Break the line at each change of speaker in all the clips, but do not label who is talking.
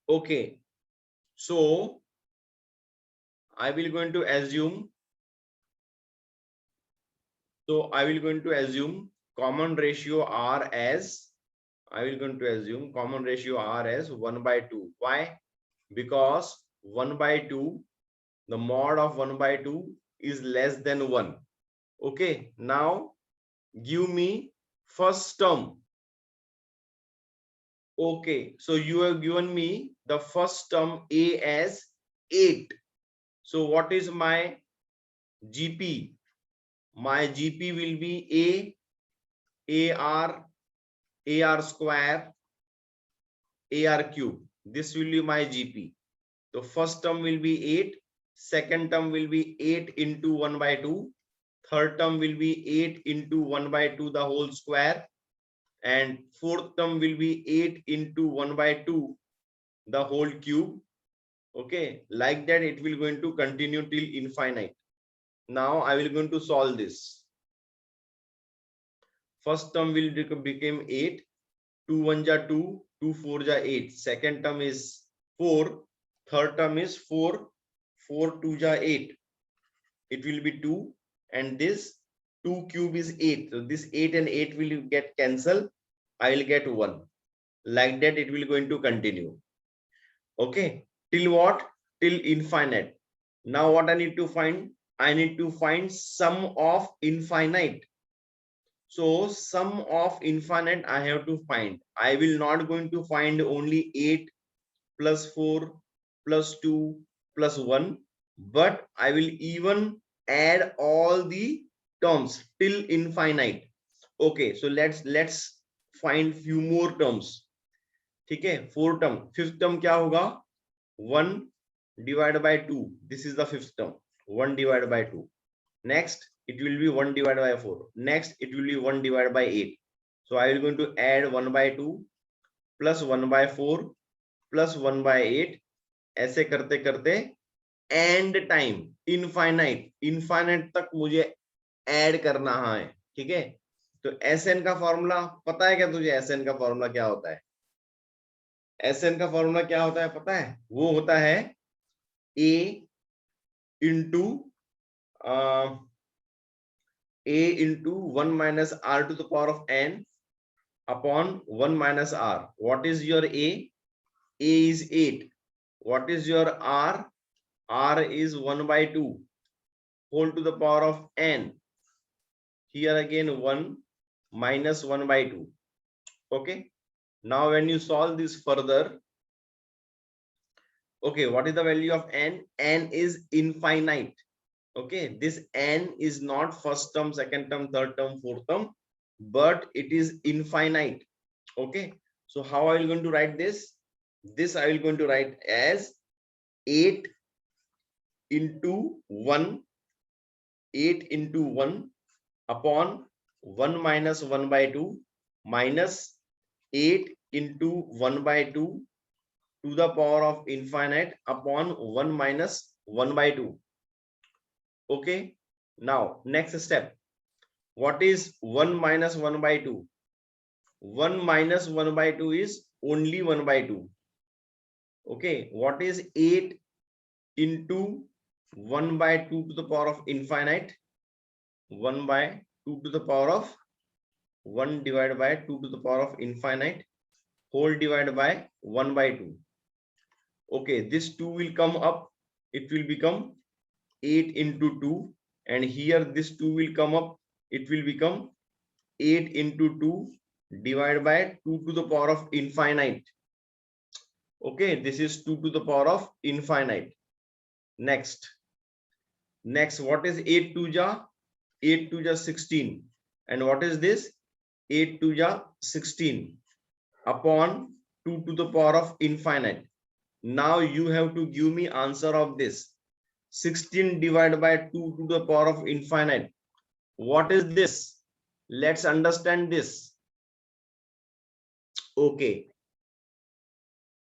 Okay, so I will going to assume. So I will going to assume common ratio R as, I will going to assume common ratio R as 1 by 2. Why? Because 1 by 2, the mod of 1 by 2 is less than 1. Okay, now give me first term. Okay, so you have given me the first term A as 8. So what is my GP? My GP will be AR square, AR cube. This will be my GP. So first term will be 8, second term will be 8 into 1 by 2, third term will be 8 into 1 by 2 the whole square, and fourth term will be 8 into 1 by 2 the whole cube. Okay, like that it will going to continue till infinite. Now I will going to solve this. First term will become 8, 2 1 ja 2, 2 4 ja 8. Second term is 4, third term is 4, 4 2 ja 8. It will be 2, and this 2 cube is 8. So this 8 and 8 will get cancelled. I will get 1. Like that it will going to continue. Okay, till what? Till infinite. Now what I need to find? I need to find sum of infinite. So sum of infinite I have to find. I will not going to find only 8 plus 4 plus 2 plus 1, but I will even add all the terms till infinite. Okay, so let's find few more terms. ठीक है, 4 term. Fifth term क्या होगा? 1 divided by 2. This is the fifth term. 1 divided by 2. Next it will be 1 divided by 4. Next it will be 1 divided by 8. So I will going to add 1 by 2 plus 1 by 4 plus 1 by 8. ऐसे करते करते and time infinite तक मुझे add करना है. ठीक है, तो एसएन का फॉर्मूला पता है क्या तुझे? एसएन का फॉर्मूला क्या होता है? एसएन का फॉर्मूला क्या होता है पता है? वो होता है ए into a into 1 minus r to the power of n upon 1 minus r. What is your a? A is 8. What is your r? R is 1 by 2 whole to the power of n. Here again 1 minus 1 by 2. Okay, now when you solve this further, okay, what is the value of n? N is infinite. Okay, this n is not first term, second term, third term, fourth term, but it is infinite. Okay, so how I will going to write this? This I will going to write as 8 into 1, 8 into 1 upon 1 minus 1 by 2 minus 8 into 1 by 2 to the power of infinite upon 1 minus 1 by 2. Okay, now next step. What is 1 minus 1 by 2? 1 minus 1 by 2 is only 1 by 2. Okay, what is 8 into 1 by 2 to the power of infinite? 1 by 2 to the power of 1 divided by 2 to the power of infinite whole divided by 1 by 2. Okay, this 2 will come up. It will become 8 into 2, and here this 2 will come up. It will become 8 into 2 divided by 2 to the power of infinite. Okay, this is 2 to the power of infinite. Next what is 8 2 ja? 8 2 ja 16, and what is this? 8 2 ja 16 upon 2 to the power of infinite. Now you have to give me answer of this. 16 divided by 2 to the power of infinite. What is this? Let's understand this. Okay,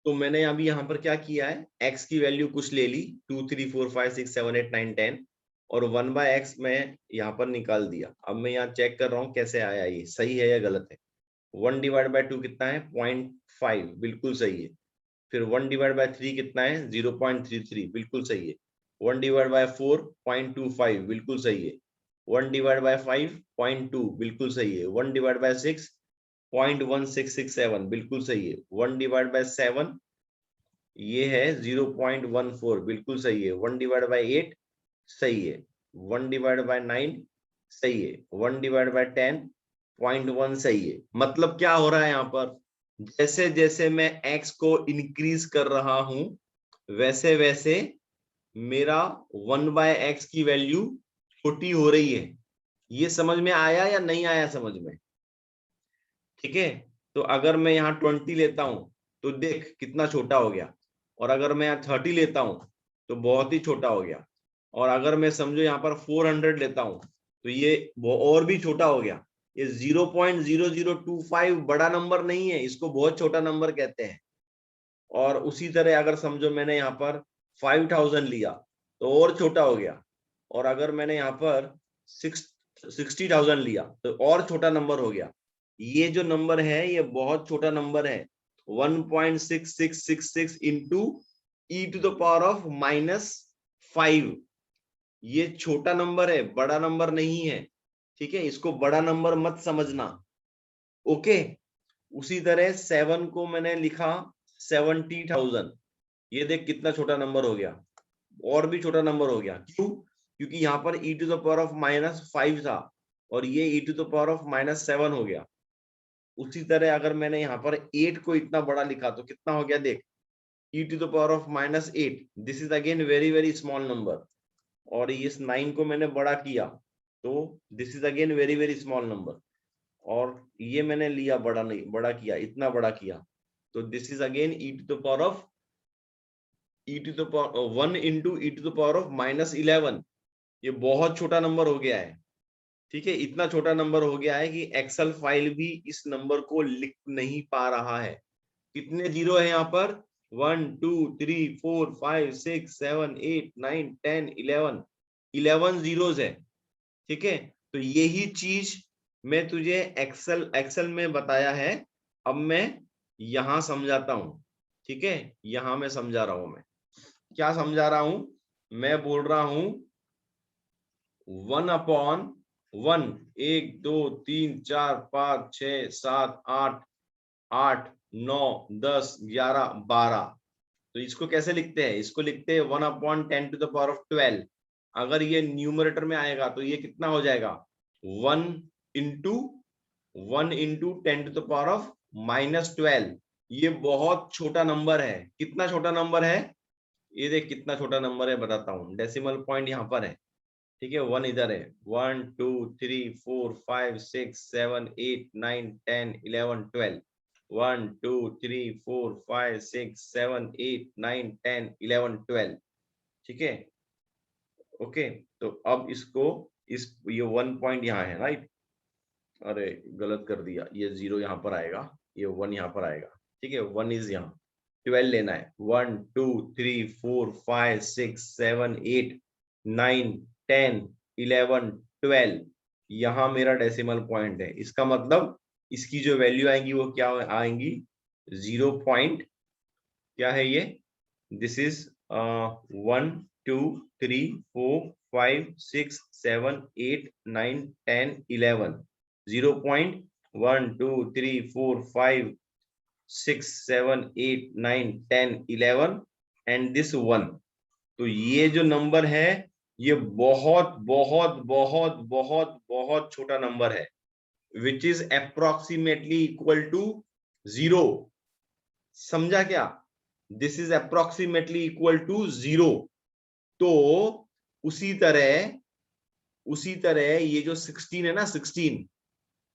तो मैंने अभी यहां पर क्या किया है? x की value कुछ ले ली, 2 3 4 5 6 7 8 9 10, और 1 by x मैं यहां पर निकाल दिया. अब मैं यहां चेक कर रहा हूं कैसे आया, ये सही है या गलत है. 1 divided by 2 कितना है? 0.5. बिल्कुल सही है. फिर 1 डिवाइड बाय 3 कितना है 0.33, बिल्कुल सही है। 1 डिवाइड बाय 4 0.25, बिल्कुल सही है। 1 डिवाइड बाय 5 0.2, बिल्कुल सही है। 1 डिवाइड बाय 6 0.1667, बिल्कुल सही है। 1 डिवाइड बाय 7 ये है 0.14, बिल्कुल सही है। 1 डिवाइड बाय 8 सही है। 1 डिवाइड बाय 9 सही है। 1 डिवाइड बाय 10 0.1 सही है। मतलब क्या हो रहा है यहाँ पर, जैसे जैसे मैं x को इंक्रीज कर रहा हूं वैसे वैसे मेरा 1/x की वैल्यू छोटी हो रही है। ये समझ में आया या नहीं आया समझ में? ठीक है, तो अगर मैं यहाँ 20 लेता हूं तो देख कितना छोटा हो गया, और अगर मैं यहाँ 30 लेता हूं तो बहुत ही छोटा हो गया, और अगर मैं समझो यहाँ पर 400 लेता हूं तो ये वो और भी छोटा हो गया। ये 0.0025 बड़ा नंबर नहीं है, इसको बहुत छोटा नंबर कहते हैं। और उसी तरह अगर समझो मैंने यहाँ पर 5000 लिया तो और छोटा हो गया, और अगर मैंने यहाँ पर 60,000 लिया तो और छोटा नंबर हो गया। ये जो नंबर है ये बहुत छोटा नंबर है, 1.6666 into e to the power of -5। ये छोटा नंबर है, बड़ा नंबर नहीं है। ठीक है, इसको बड़ा नंबर मत समझना। ओके, उसी तरह 7 को मैंने लिखा 70,000। ये देख कितना छोटा नंबर हो गया, और भी छोटा नंबर हो गया। क्यों? क्योंकि यहाँ पर e to the power of -5 था और ये e to the power of -7 हो गया। उसी तरह अगर मैंने यहाँ पर 8 को इतना बड़ा लिखा तो कितना हो गया देख, e to the power of -8, this is again very very small number. और इस 9 को मैंने बड़ा किया तो this is again very very small number. और ये मैंने लिया बड़ा, नहीं बड़ा किया, इतना बड़ा किया, तो this is again e to the power of e to the power 1 into e to the power of -11। ये बहुत छोटा नंबर हो गया है। ठीक है, इतना छोटा नंबर हो गया है कि एक्सेल फाइल भी इस नंबर को लिख नहीं पा रहा है। कितने जीरो है यहाँ पर, 1 2 3 4 5 6 7 8 9 10 11, 11 जीरोस है। ठीक है, तो यही चीज मैं तुझे एक्सेल में बताया है। अब मैं यहां समझाता हूं। ठीक है, यहां मैं समझा रहा हूं। मैं क्या समझा रहा हूं, मैं बोल रहा हूं 1/1, 1 2 3 4 5 6 7 8 8 9 10 11 12। तो इसको कैसे लिखते हैं, इसको लिखते हैं 1/10 टू द पावर ऑफ 12। अगर ये न्यूमरेटर में आएगा तो ये कितना हो जाएगा, 1 into 1 into 10 to the power of -12। ये बहुत छोटा नंबर है। कितना छोटा नंबर है, ये देख कितना छोटा नंबर है, बताता हूँ। डेसिमल पॉइंट यहाँ पर है। ठीक है, 1 इधर है। 1 2 3 4 5 6 7 8 9 10 11 12। 1 2 3 4 5 6 7 8 9 10 11 12। ठीक है, ओके। तो अब इसको ये 1 पॉइंट यहाँ है, राइट। अरे गलत कर दिया, ये 0 यहाँ पर आएगा, ये 1 यहाँ पर आएगा। ठीक है, 1 इज यहाँ, 12 लेना है। 1 2 3 4 5 6 7 8 9 10 11 12। यहाँ मेरा डेसिमल पॉइंट है। इसका मतलब इसकी जो वैल्यू आएंगी वो क्या आएंगी, 0 पॉइंट, क्या है ये, दिस इज 1 2 3 4 5 6 7 8 9 10 11। 0.1 2 3 4 5 6 7 8 9 10 11 and this 1। तो ये जो नंबर है ये बहुत बहुत बहुत बहुत बहुत छोटा नंबर है, which is approximately equal to 0। समझा क्या, this is approximately equal to 0। तो उसी तरह ये जो 16 है ना, 16,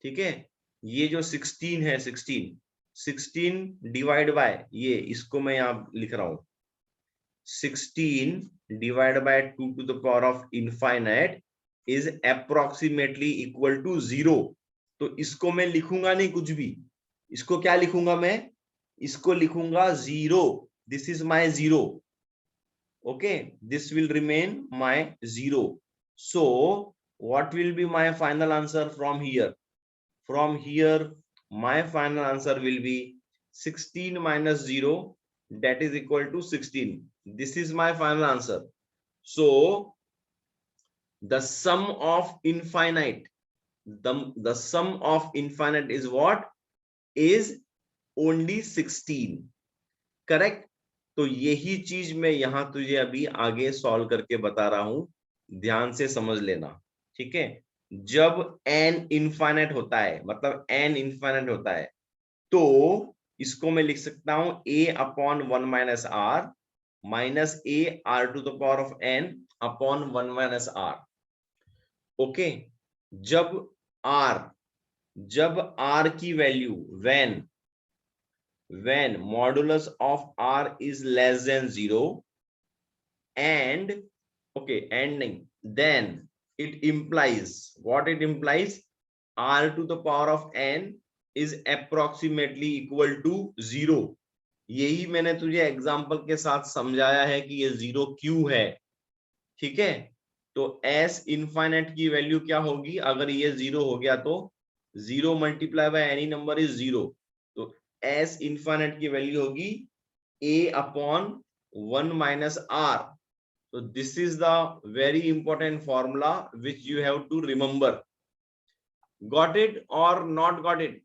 ठीक है, ये जो 16 है, 16 डिवाइड बाय ये, इसको मैं यहां लिख रहा हूं 16 divide by 2 to the power of infinite is approximately equal to 0। तो इसको मैं लिखूंगा नहीं कुछ भी, इसको क्या लिखूंगा मैं, इसको लिखूंगा 0। This is my 0। okay, this will remain my 0. So what will be my final answer from here? From here my final answer will be 16 minus 0 that is equal to 16. This is my final answer. So the sum of infinite, the sum of infinite is what? Is only 16. Correct? तो यही चीज मैं यहां तुझे अभी आगे solve करके बता रहा हूं, ध्यान से समझ लेना, ठीक है? जब n इनफाइनाइट होता है, मतलब n इनफाइनाइट होता है, तो इसको मैं लिख सकता हूं a upon 1 minus R minus a r to the power of n upon 1 minus r. Okay? जब r की value when modulus of r is less than 0 and नहीं, then it implies what? It implies r to the power of n is approximately equal to 0. यही मैंने तुझे example के साथ समझाया है कि ये 0 क्यों है, ठीक है? तो s इनफाइनाइट की वैल्यू क्या होगी? अगर ये 0 हो गया तो 0 multiply by any number is 0, तो s इनफाइनाइट की वैल्यू होगी a upon 1 minus r. So this is the very important formula which you have to remember. Got it or not got it?